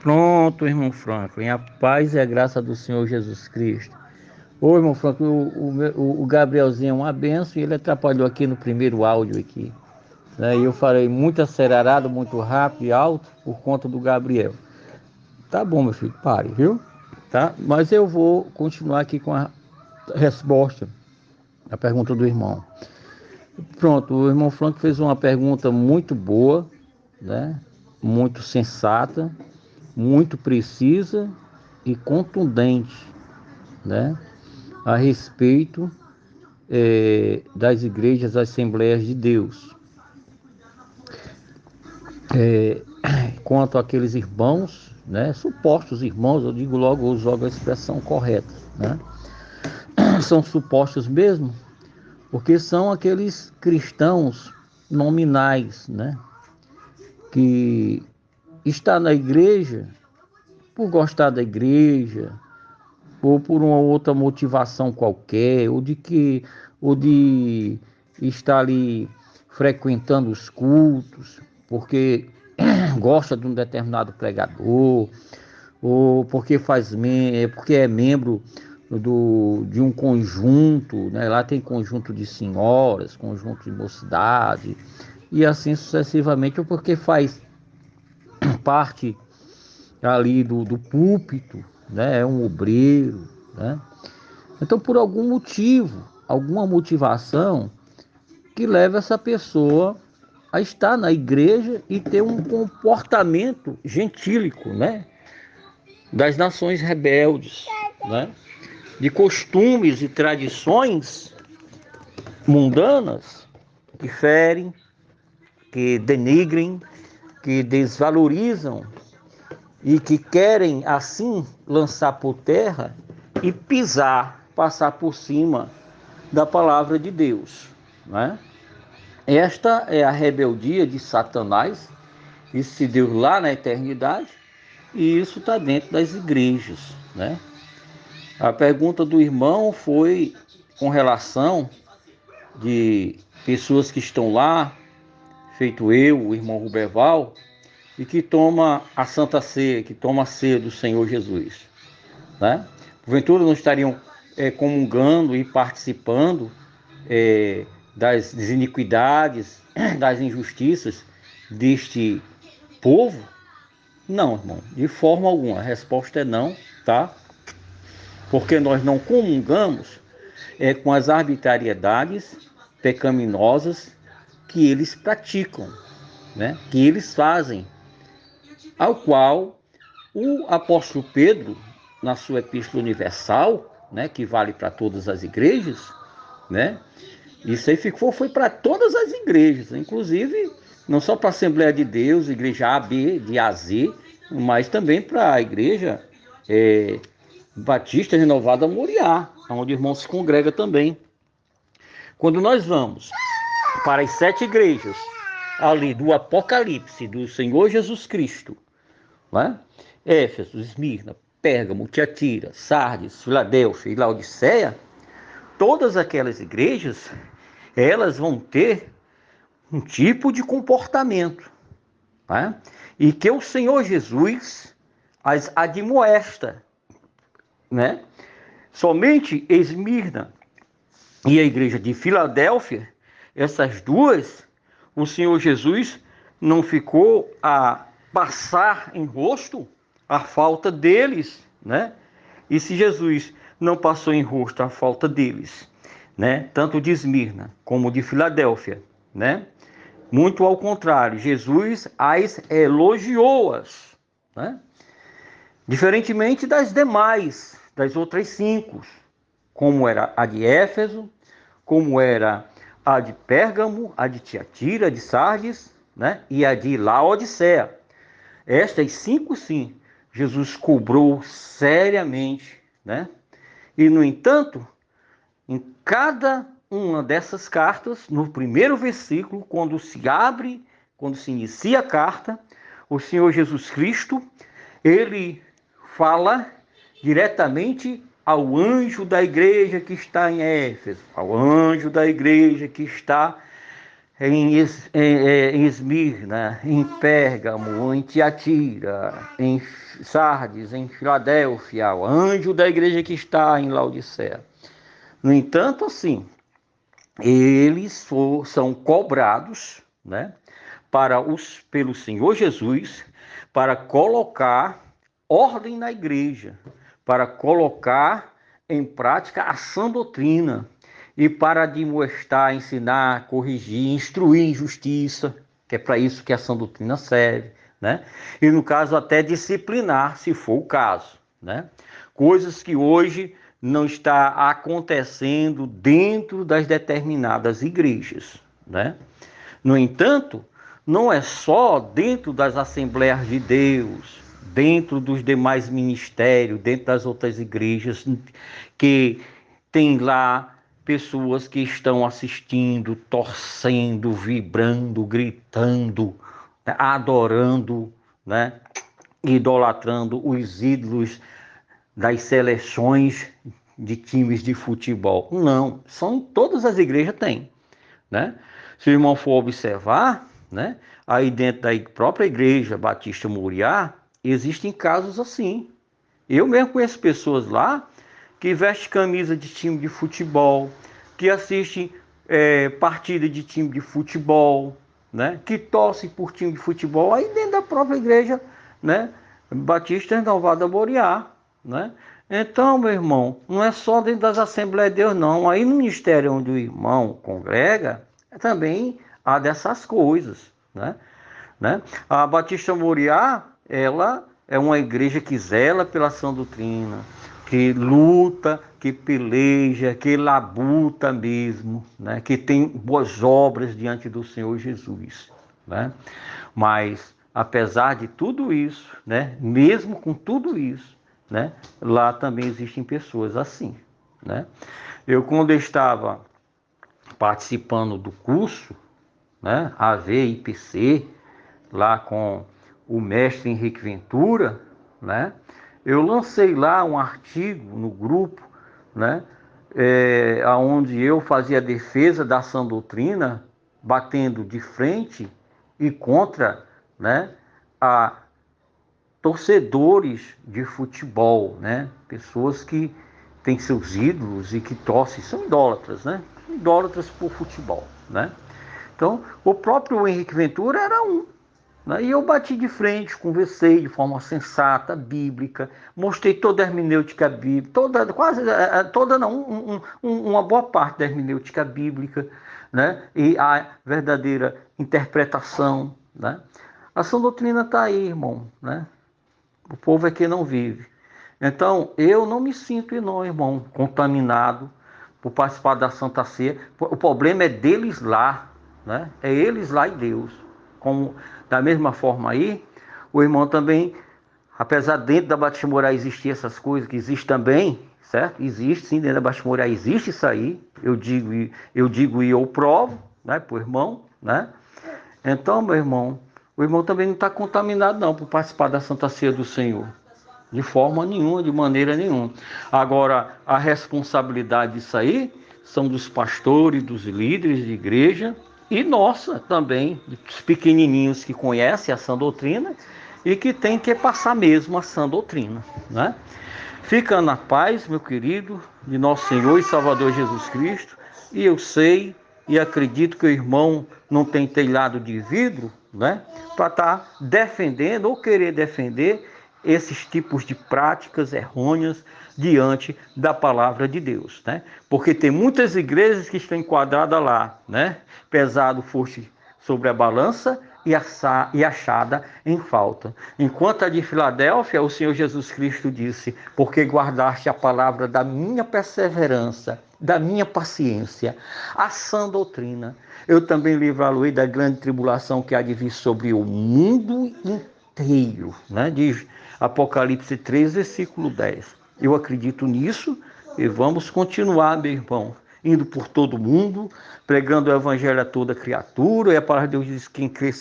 Pronto, irmão Franklin, a paz e a graça do Senhor Jesus Cristo. Ô, irmão Franklin, o Gabrielzinho é uma benção e ele atrapalhou aqui no primeiro áudio aqui, né? E eu falei muito acelerado, muito rápido e alto por conta do Gabriel. Tá bom, meu filho, pare, viu? Tá? Mas eu vou continuar aqui com a resposta à pergunta do irmão. Pronto, o irmão Franklin fez uma pergunta muito boa, né? Muito sensata, muito precisa e contundente, né, a respeito das igrejas, das Assembleias de Deus. Quanto àqueles irmãos, né, supostos irmãos, eu digo logo, uso logo a expressão correta, né, são supostos mesmo, porque são aqueles cristãos nominais, né, que está na igreja por gostar da igreja, ou por uma outra motivação qualquer, ou de estar ali frequentando os cultos, porque gosta de um determinado pregador, ou porque é membro de um conjunto, né? Lá tem conjunto de senhoras, conjunto de mocidade, e assim sucessivamente, ou porque faz parte ali do púlpito, né? É um obreiro, né? Então, por algum motivo, alguma motivação que leva essa pessoa a estar na igreja e ter um comportamento gentílico, né? Das nações rebeldes, né? De costumes e tradições mundanas que ferem, que denigrem, que desvalorizam e que querem assim lançar por terra e passar por cima da palavra de Deus, né? Esta é a rebeldia de Satanás. Isso se deu lá na eternidade e isso está dentro das igrejas, né? A pergunta do irmão foi com relação de pessoas que estão lá, feito eu, o irmão Ruberval, e que toma a Santa Ceia, que toma a ceia do Senhor Jesus, né? Porventura não estariam comungando e participando das iniquidades, das injustiças deste povo? Não, irmão, de forma alguma. A resposta é não, tá? Porque nós não comungamos com as arbitrariedades pecaminosas que eles praticam, né? Que eles fazem, ao qual o apóstolo Pedro, na sua epístola universal, né, que vale para todas as igrejas, né? Isso aí foi para todas as igrejas, inclusive não só para a Assembleia de Deus, igreja A, B, de A a Z, mas também para a igreja Batista Renovada Moriá, onde o irmão se congrega também. Quando nós vamos para as 7 igrejas ali do Apocalipse do Senhor Jesus Cristo, né? Éfeso, Esmirna, Pérgamo, Tiatira, Sardes, Filadélfia e Laodiceia, todas aquelas igrejas, elas vão ter um tipo de comportamento, né? E que o Senhor Jesus as admoesta, né? Somente Esmirna e a igreja de Filadélfia, essas duas, o Senhor Jesus não ficou a passar em rosto a falta deles, né? E se Jesus não passou em rosto a falta deles, né? Tanto de Esmirna como de Filadélfia, né? Muito ao contrário, Jesus as elogiou-as, né? Diferentemente das demais, das outras 5, como era a de Éfeso, como era a de Pérgamo, a de Tiatira, a de Sardes, né? E a de Laodiceia. Estas 5, sim, Jesus cobrou seriamente, né? E, no entanto, em cada uma dessas cartas, no primeiro versículo, quando se abre, quando se inicia a carta, o Senhor Jesus Cristo, ele fala diretamente ao anjo da igreja que está em Éfeso, ao anjo da igreja que está em Esmirna, em Pérgamo, em Tiatira, em Sardes, em Filadélfia, ao anjo da igreja que está em Laodiceia. No entanto, assim, são cobrados, né, pelo Senhor Jesus, para colocar ordem na igreja, para colocar em prática a sã doutrina e para admoestar, ensinar, corrigir, instruir em justiça, que é para isso que a sã doutrina serve, né? E no caso até disciplinar, se for o caso, né? Coisas que hoje não está acontecendo dentro das determinadas igrejas, né? No entanto, não é só dentro das Assembleias de Deus, dentro dos demais ministérios, dentro das outras igrejas, que tem lá pessoas que estão assistindo, torcendo, vibrando, gritando, né, adorando, né, idolatrando os ídolos das seleções de times de futebol. Não, são em todas as igrejas tem, né? Se o irmão for observar, né, aí dentro da própria igreja Batista Moriá, existem casos assim. Eu mesmo conheço pessoas lá que vestem camisa de time de futebol, que assistem partida de time de futebol, né, que torcem por time de futebol, aí dentro da própria igreja, né, Batista Renovada Moriá, né? Então, meu irmão, não é só dentro das Assembleias de Deus, não. Aí no ministério onde o irmão congrega, também há dessas coisas, né? A Batista Moriá, ela é uma igreja que zela pela sã doutrina, que luta, que peleja, que labuta mesmo, né? Que tem boas obras diante do Senhor Jesus, né? Mas, apesar de tudo isso, né? Mesmo com tudo isso, né? Lá também existem pessoas assim, né? Quando eu estava participando do curso, né? AVIPC, lá com o mestre Henrique Ventura, né? Eu lancei lá um artigo no grupo, né? Onde eu fazia a defesa da sã doutrina, batendo de frente e contra, né, a torcedores de futebol, né? Pessoas que têm seus ídolos e que torcem, são idólatras, né? Idólatras por futebol, né? Então, o próprio Henrique Ventura era um, né? E eu bati de frente, conversei de forma sensata, bíblica, mostrei toda a hermenêutica bíblica, toda não, uma boa parte da hermenêutica bíblica, né? E a verdadeira interpretação, né? A sã doutrina está aí, irmão, né? O povo é que não vive. Então, eu não me sinto, não, irmão, contaminado por participar da Santa Ceia. O problema é deles lá, né? É eles lá e Deus. Como, da mesma forma aí, o irmão também, apesar dentro da Batista Moriá existir essas coisas, que existe também, certo? Existe sim, dentro da Batista Moriá existe isso aí. Eu digo e eu provo, né, para o irmão, né? Então, meu irmão, o irmão também não está contaminado não por participar da Santa Ceia do Senhor. De forma nenhuma, de maneira nenhuma. Agora, a responsabilidade disso aí são dos pastores, dos líderes de igreja e nossa também, dos pequenininhos que conhecem a sã doutrina e que tem que passar mesmo a sã doutrina, né? Fica na paz, meu querido, de nosso Senhor e Salvador Jesus Cristo. E eu sei e acredito que o irmão não tem telhado de vidro, né, para estar defendendo ou querer defender esses tipos de práticas errôneas diante da palavra de Deus, né? Porque tem muitas igrejas que estão enquadradas lá, né? Pesado foste sobre a balança e achada em falta. Enquanto a de Filadélfia, o Senhor Jesus Cristo disse: porque guardaste a palavra da minha perseverança, da minha paciência, a sã doutrina, eu também livrá-lo-ei da grande tribulação que há de vir sobre o mundo inteiro, né? Diz Apocalipse 3, versículo 10. Eu acredito nisso e vamos continuar, meu irmão, indo por todo mundo, pregando o evangelho a toda criatura, e a palavra de Deus diz que quem crer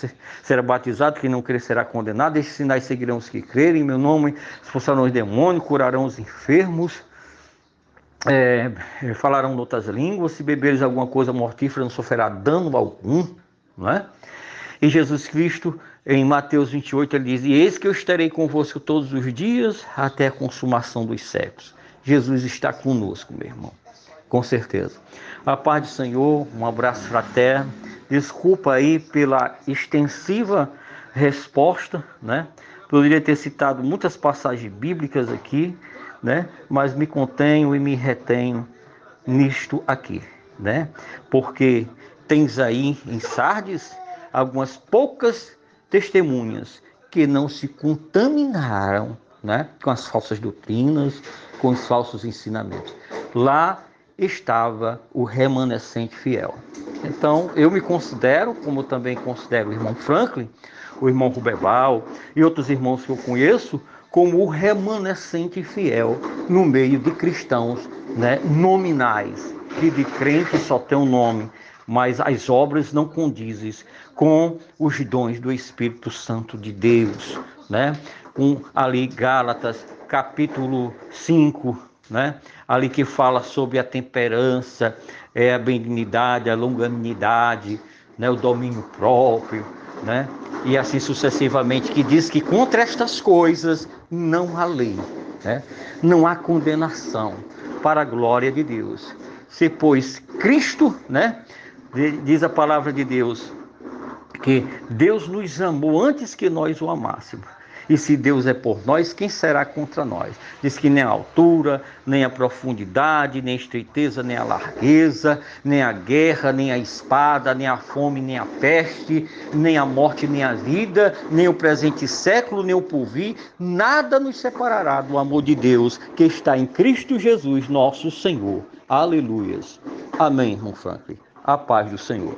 será batizado, quem não crer será condenado. Estes sinais seguirão os que crerem, em meu nome expulsarão os demônios, curarão os enfermos, falarão outras línguas, se beberes alguma coisa mortífera não sofrerá dano algum, não é? E Jesus Cristo, em Mateus 28, ele diz: e eis que eu estarei convosco todos os dias, até a consumação dos séculos. Jesus está conosco, meu irmão, com certeza. A paz do Senhor, um abraço fraterno. Desculpa aí pela extensiva resposta, né? Poderia ter citado muitas passagens bíblicas aqui, né? Mas me contenho e me retenho nisto aqui, né? Porque tens aí em Sardes algumas poucas testemunhas que não se contaminaram, né, com as falsas doutrinas, com os falsos ensinamentos. Lá estava o remanescente fiel. Então, eu me considero, como também considero o irmão Franklin, o irmão Ruberbal e outros irmãos que eu conheço, como o remanescente fiel no meio de cristãos, né, nominais, que de crente só tem um nome, mas as obras não condizem com os dons do Espírito Santo de Deus, né? Com ali Gálatas capítulo 5, né? Ali que fala sobre a temperança, a benignidade, a longanimidade, né? O domínio próprio, né? E assim sucessivamente, que diz que contra estas coisas não há lei, né? Não há condenação, para a glória de Deus. Se pois Cristo, né? Diz a palavra de Deus, que Deus nos amou antes que nós o amássemos. E se Deus é por nós, quem será contra nós? Diz que nem a altura, nem a profundidade, nem a estreiteza, nem a largueza, nem a guerra, nem a espada, nem a fome, nem a peste, nem a morte, nem a vida, nem o presente século, nem o porvir, nada nos separará do amor de Deus que está em Cristo Jesus, nosso Senhor. Aleluias. Amém, irmão Franklin. A paz do Senhor.